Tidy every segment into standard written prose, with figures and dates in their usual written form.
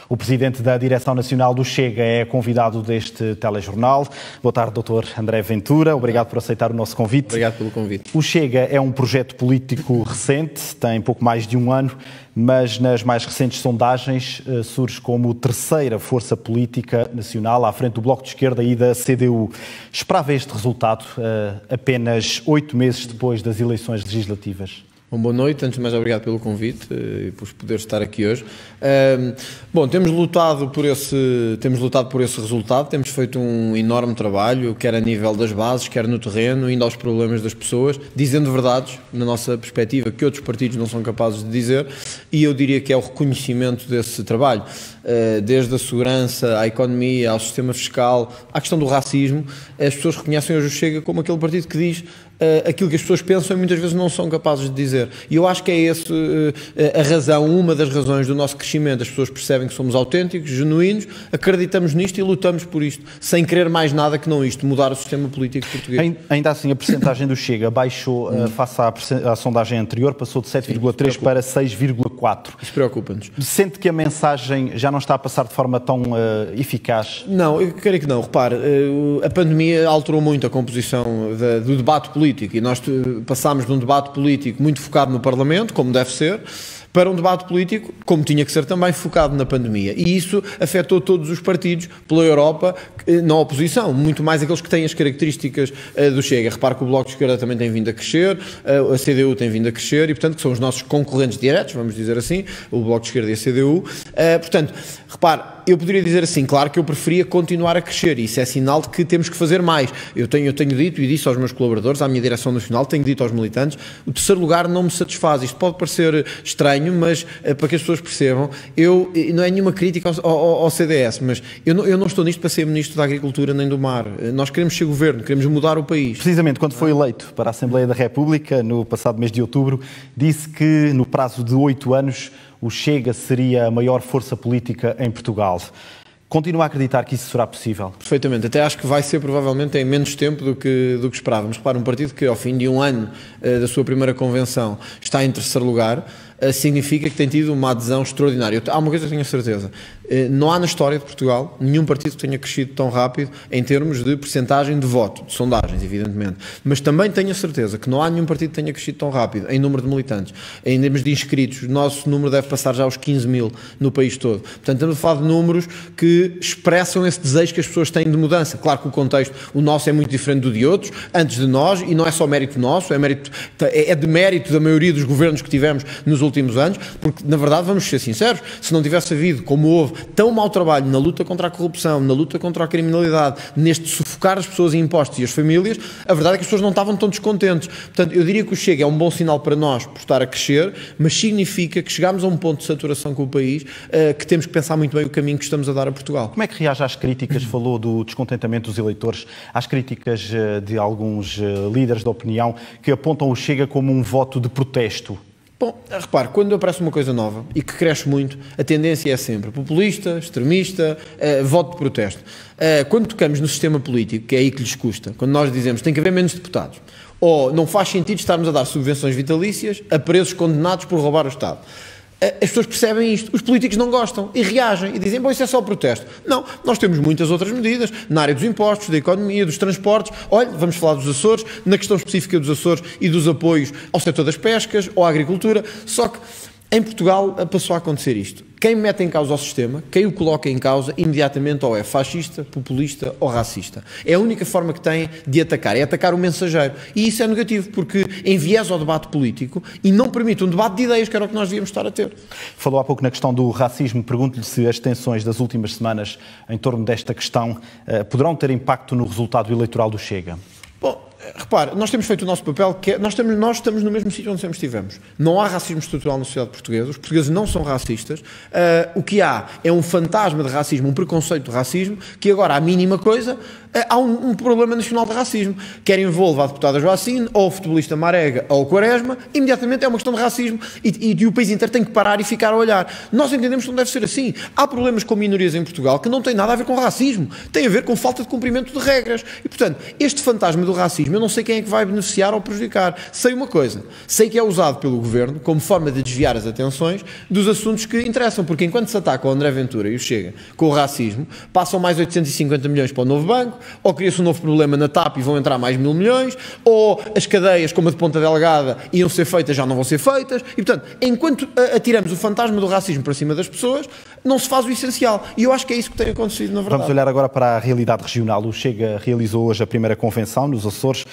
O presidente da Direção Nacional do Chega é convidado deste telejornal. Boa tarde, Dr. André Ventura. Obrigado por aceitar o nosso convite. Obrigado pelo convite. O Chega é um projeto político recente, tem pouco mais de um ano, mas nas mais recentes sondagens surge como terceira força política nacional à frente do Bloco de Esquerda e da CDU. Esperava este resultado apenas 8 meses depois das eleições legislativas? Bom, boa noite, antes de mais obrigado pelo convite e por poder estar aqui hoje. Bom, temos lutado por esse resultado, temos feito um enorme trabalho, quer a nível das bases, quer no terreno, indo aos problemas das pessoas, dizendo verdades, na nossa perspectiva, que outros partidos não são capazes de dizer, e eu diria que é o reconhecimento desse trabalho, desde a segurança, à economia, ao sistema fiscal, à questão do racismo. As pessoas reconhecem hoje o Chega como aquele partido que diz aquilo que as pessoas pensam e muitas vezes não são capazes de dizer. E eu acho que é essa a razão, uma das razões do nosso crescimento. As pessoas percebem que somos autênticos, genuínos, acreditamos nisto e lutamos por isto, sem querer mais nada que não isto, mudar o sistema político português. Ainda assim, a percentagem do Chega baixou face à sondagem anterior, passou de 7,3% para 6,4%. Isso preocupa-nos. Sente que a mensagem já não está a passar de forma tão eficaz? Não, eu creio que não. Repare, a pandemia alterou muito a composição do debate político e nós passámos de um debate político muito focado no Parlamento, como deve ser, para um debate político, como tinha que ser também, focado na pandemia. E isso afetou todos os partidos pela Europa, na oposição, muito mais aqueles que têm as características do Chega. Repare que o Bloco de Esquerda também tem vindo a crescer, a CDU tem vindo a crescer e, portanto, que são os nossos concorrentes diretos, vamos dizer assim, o Bloco de Esquerda e a CDU. Portanto, repare, eu poderia dizer assim, claro que eu preferia continuar a crescer e isso é sinal de que temos que fazer mais. Eu tenho dito e disse aos meus colaboradores, à minha direção nacional, tenho dito aos militantes, o terceiro lugar não me satisfaz. Isto pode parecer estranho, mas para que as pessoas percebam, não é nenhuma crítica ao CDS, mas eu não estou nisto para ser Ministro da Agricultura nem do Mar. Nós queremos ser Governo, queremos mudar o país. Precisamente quando foi eleito para a Assembleia da República, no passado mês de outubro, disse que no prazo de 8 anos o Chega seria a maior força política em Portugal. Continua a acreditar que isso será possível? Perfeitamente. Até acho que vai ser provavelmente em menos tempo do que esperávamos. Repara, um partido que ao fim de um ano da sua primeira convenção está em terceiro lugar, significa que tem tido uma adesão extraordinária. Há uma coisa que eu tenho a certeza, não há na história de Portugal nenhum partido que tenha crescido tão rápido em termos de percentagem de voto, de sondagens, evidentemente, mas também tenho a certeza que não há nenhum partido que tenha crescido tão rápido em número de militantes, em termos de inscritos. O nosso número deve passar já aos 15 mil no país todo. Portanto, estamos a falar de números que expressam esse desejo que as pessoas têm de mudança. Claro que o contexto, o nosso é muito diferente do de outros, antes de nós, e não é só mérito nosso, é de mérito da maioria dos governos que tivemos nos últimos anos, porque, na verdade, vamos ser sinceros, se não tivesse havido, como houve, tão mau trabalho na luta contra a corrupção, na luta contra a criminalidade, neste sufocar as pessoas em impostos e as famílias, a verdade é que as pessoas não estavam tão descontentes. Portanto, eu diria que o Chega é um bom sinal para nós por estar a crescer, mas significa que chegámos a um ponto de saturação com o país, que temos que pensar muito bem o caminho que estamos a dar a Portugal. Como é que reage às críticas, falou do descontentamento dos eleitores, às críticas de alguns líderes de opinião que apontam o Chega como um voto de protesto? Bom, repare, quando aparece uma coisa nova e que cresce muito, a tendência é sempre populista, extremista, voto de protesto. Quando tocamos no sistema político, que é aí que lhes custa, quando nós dizemos que tem que haver menos deputados, ou não faz sentido estarmos a dar subvenções vitalícias a presos condenados por roubar o Estado. As pessoas percebem isto, os políticos não gostam e reagem e dizem, bom, isso é só protesto. Não, nós temos muitas outras medidas na área dos impostos, da economia, dos transportes. Olha, vamos falar dos Açores, na questão específica dos Açores e dos apoios ao setor das pescas ou à agricultura, só que em Portugal passou a acontecer isto. Quem mete em causa o sistema, quem o coloca em causa, imediatamente ou é fascista, populista ou racista. É a única forma que tem de atacar, é atacar o mensageiro. E isso é negativo, porque enviesa o debate político e não permite um debate de ideias, que era o que nós devíamos estar a ter. Falou há pouco na questão do racismo. Pergunto-lhe se as tensões das últimas semanas em torno desta questão poderão ter impacto no resultado eleitoral do Chega. Bom, repare, nós temos feito o nosso papel, que é, nós estamos no mesmo sítio onde sempre estivemos. Não há racismo estrutural na sociedade portuguesa, os portugueses não são racistas, o que há é um fantasma de racismo, um preconceito de racismo, que agora, à mínima coisa, há um problema nacional de racismo. Quer envolva a deputada Joacine, ou o futebolista Marega, ou o Quaresma, imediatamente é uma questão de racismo e o país inteiro tem que parar e ficar a olhar. Nós entendemos que não deve ser assim. Há problemas com minorias em Portugal que não têm nada a ver com racismo, tem a ver com falta de cumprimento de regras. E, portanto, este fantasma do racismo racismo, eu não sei quem é que vai beneficiar ou prejudicar. Sei uma coisa, sei que é usado pelo Governo como forma de desviar as atenções dos assuntos que interessam, porque enquanto se ataca o André Ventura e o Chega com o racismo, passam mais 850 milhões para o novo banco, ou cria-se um novo problema na TAP e vão entrar mais 1000 milhões, ou as cadeias, como a de Ponta Delgada, iam ser feitas, já não vão ser feitas, e portanto, enquanto atiramos o fantasma do racismo para cima das pessoas, não se faz o essencial. E eu acho que é isso que tem acontecido, na verdade. Vamos olhar agora para a realidade regional. O Chega realizou hoje a primeira convenção nos Açores.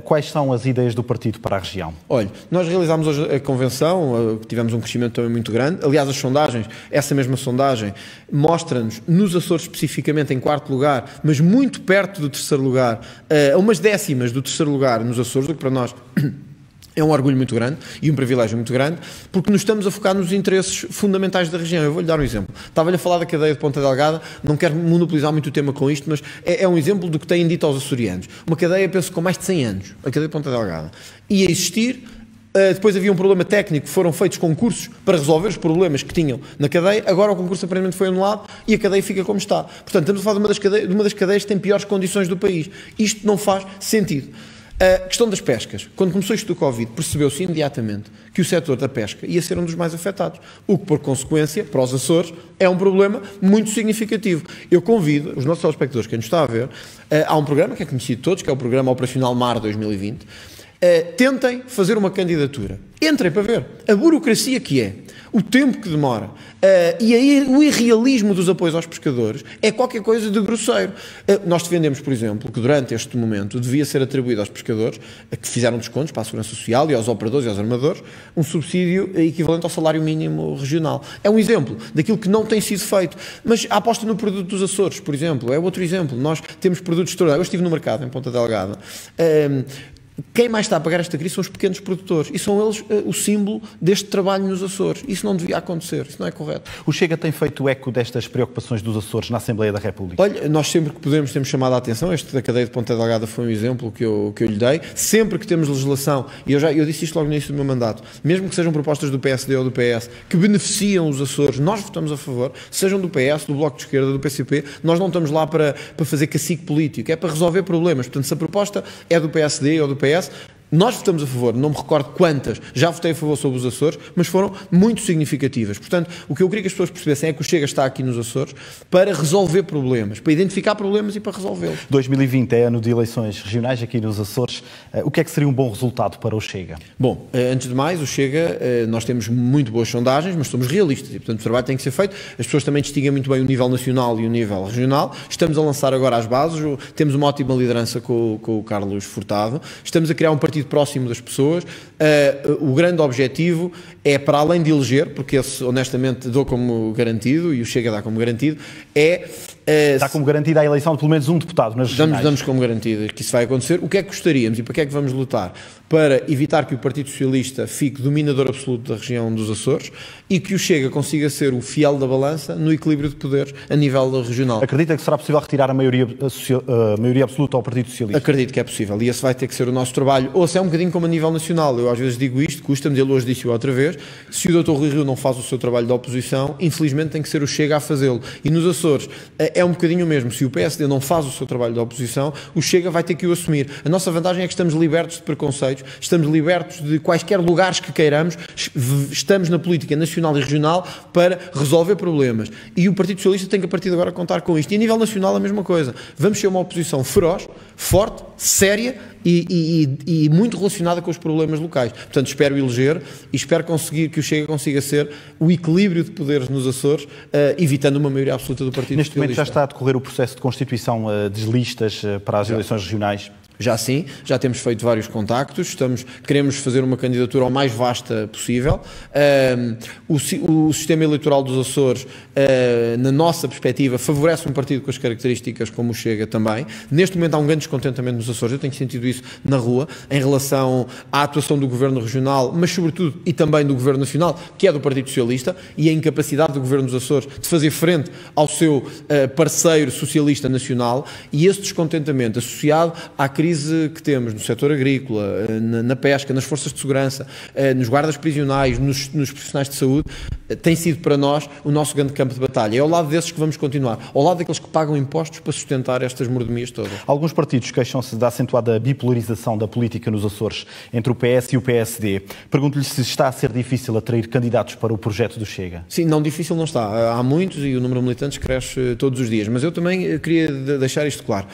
Quais são as ideias do partido para a região? Olha, nós realizámos hoje a convenção, tivemos um crescimento também muito grande. Aliás, as sondagens, essa mesma sondagem, mostra-nos, nos Açores especificamente, em quarto lugar, mas muito perto do terceiro lugar, a umas décimas do terceiro lugar nos Açores, o que para nós é um orgulho muito grande e um privilégio muito grande, porque nos estamos a focar nos interesses fundamentais da região. Eu vou-lhe dar um exemplo. Estava-lhe a falar da cadeia de Ponta Delgada, não quero monopolizar muito o tema com isto, mas é um exemplo do que têm dito aos açorianos. Uma cadeia, penso, com mais de 100 anos, a cadeia de Ponta Delgada. Ia existir, depois havia um problema técnico, foram feitos concursos para resolver os problemas que tinham na cadeia, agora o concurso aparentemente foi anulado e a cadeia fica como está. Portanto, estamos a falar de uma das cadeias que tem piores condições do país. Isto não faz sentido. A questão das pescas. Quando começou isto do Covid, percebeu-se imediatamente que o setor da pesca ia ser um dos mais afetados, o que, por consequência, para os Açores, é um problema muito significativo. Eu convido os nossos telespectadores, quem nos está a ver, há um programa que é conhecido de todos, que é o Programa Operacional MAR 2020, tentem fazer uma candidatura. Entrem para ver a burocracia que é, o tempo que demora e aí o irrealismo dos apoios aos pescadores é qualquer coisa de grosseiro. Nós defendemos, por exemplo, que durante este momento devia ser atribuído aos pescadores que fizeram descontos para a Segurança Social e aos operadores e aos armadores um subsídio equivalente ao salário mínimo regional. É um exemplo daquilo que não tem sido feito. Mas a aposta no produto dos Açores, por exemplo, é outro exemplo. Nós temos produtos extraordinários. Eu estive no mercado em Ponta Delgada. Quem mais está a pagar esta crise são os pequenos produtores e são eles o símbolo deste trabalho nos Açores. Isso não devia acontecer, isso não é correto. O Chega tem feito eco destas preocupações dos Açores na Assembleia da República? Olha, nós sempre que podemos temos chamado a atenção, este da cadeia de Ponta Delgada foi um exemplo que eu lhe dei, sempre que temos legislação, e eu disse isto logo no início do meu mandato, mesmo que sejam propostas do PSD ou do PS que beneficiam os Açores, nós votamos a favor, sejam do PS, do Bloco de Esquerda, do PCP, nós não estamos lá para fazer cacique político, é para resolver problemas. Portanto, se a proposta é do PSD ou do PS, nós votamos a favor, não me recordo quantas, já votei a favor sobre os Açores, mas foram muito significativas. Portanto, o que eu queria que as pessoas percebessem é que o Chega está aqui nos Açores para resolver problemas, para identificar problemas e para resolvê-los. 2020 é ano de eleições regionais aqui nos Açores. O que é que seria um bom resultado para o Chega? Bom, antes de mais, o Chega, nós temos muito boas sondagens, mas somos realistas e, portanto, o trabalho tem que ser feito. As pessoas também distinguem muito bem o nível nacional e o nível regional. Estamos a lançar agora as bases, temos uma ótima liderança com o Carlos Furtado, estamos a criar um partido próximo das pessoas. O grande objetivo é, para além de eleger, porque esse honestamente dou como garantido e o Chega dá como garantido, Dá como garantida a eleição de pelo menos um deputado nas regionais. Damos como garantido que isso vai acontecer. O que é que gostaríamos e para que é que vamos lutar? Para evitar que o Partido Socialista fique dominador absoluto da região dos Açores e que o Chega consiga ser o fiel da balança no equilíbrio de poderes a nível regional. Acredita que será possível retirar a maioria absoluta ao Partido Socialista? Acredito que é possível e esse vai ter que ser o nosso trabalho. Ou se é um bocadinho como a nível nacional. Eu às vezes digo isto, custa-me, ele hoje disse-o outra vez, se o Dr. Rui Rio não faz o seu trabalho de oposição, infelizmente tem que ser o Chega a fazê-lo. E nos Açores é um bocadinho o mesmo. Se o PSD não faz o seu trabalho de oposição, o Chega vai ter que o assumir. A nossa vantagem é que estamos libertos de preconceitos, estamos libertos de quaisquer lugares que queiramos, estamos na política nacional e regional para resolver problemas. E o Partido Socialista tem que a partir de agora contar com isto. E a nível nacional a mesma coisa. Vamos ser uma oposição feroz, forte, séria e muito relacionada com os problemas locais. Portanto, espero eleger e espero conseguir que o Chega consiga ser o equilíbrio de poderes nos Açores, evitando uma maioria absoluta do Partido Neste Socialista. momento já está a decorrer o processo de constituição de listas para as eleições regionais? Já sim, já temos feito vários contactos, queremos fazer uma candidatura ao mais vasta possível. O sistema eleitoral dos Açores, na nossa perspectiva, favorece um partido com as características como o Chega também. Neste momento há um grande descontentamento nos Açores, eu tenho sentido isso na rua, em relação à atuação do Governo Regional, mas sobretudo e também do Governo Nacional, que é do Partido Socialista, e a incapacidade do Governo dos Açores de fazer frente ao seu parceiro socialista nacional, e esse descontentamento associado à crise crise que temos no setor agrícola, na pesca, nas forças de segurança, nos guardas prisionais, nos profissionais de saúde, tem sido para nós o nosso grande campo de batalha. É ao lado desses que vamos continuar, ao lado daqueles que pagam impostos para sustentar estas mordomias todas. Alguns partidos queixam-se da acentuada bipolarização da política nos Açores entre o PS e o PSD. Pergunto-lhe se está a ser difícil atrair candidatos para o projeto do Chega. Sim, não, difícil não está. Há muitos e o número de militantes cresce todos os dias. Mas eu também queria deixar isto claro.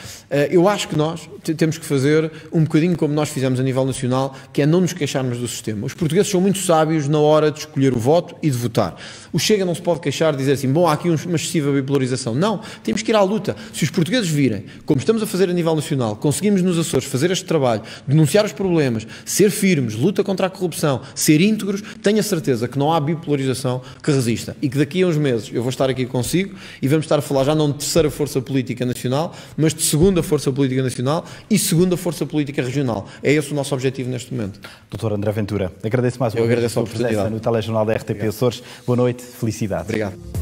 Eu acho que nós temos que fazer um bocadinho como nós fizemos a nível nacional, que é não nos queixarmos do sistema. Os portugueses são muito sábios na hora de escolher o voto e de votar. O Chega não se pode queixar de dizer assim, bom, há aqui uma excessiva bipolarização. Não, temos que ir à luta. Se os portugueses virem, como estamos a fazer a nível nacional, conseguimos nos Açores fazer este trabalho, denunciar os problemas, ser firmes, luta contra a corrupção, ser íntegros, tenho a certeza que não há bipolarização que resista. E que daqui a uns meses eu vou estar aqui consigo e vamos estar a falar já não de terceira força política nacional, mas de segunda força política nacional e segunda força política regional. É esse o nosso objetivo neste momento. Dr. André Ventura, agradeço mais uma vez a sua presença no telejornal da RTP Açores. Boa noite, felicidade. Obrigado.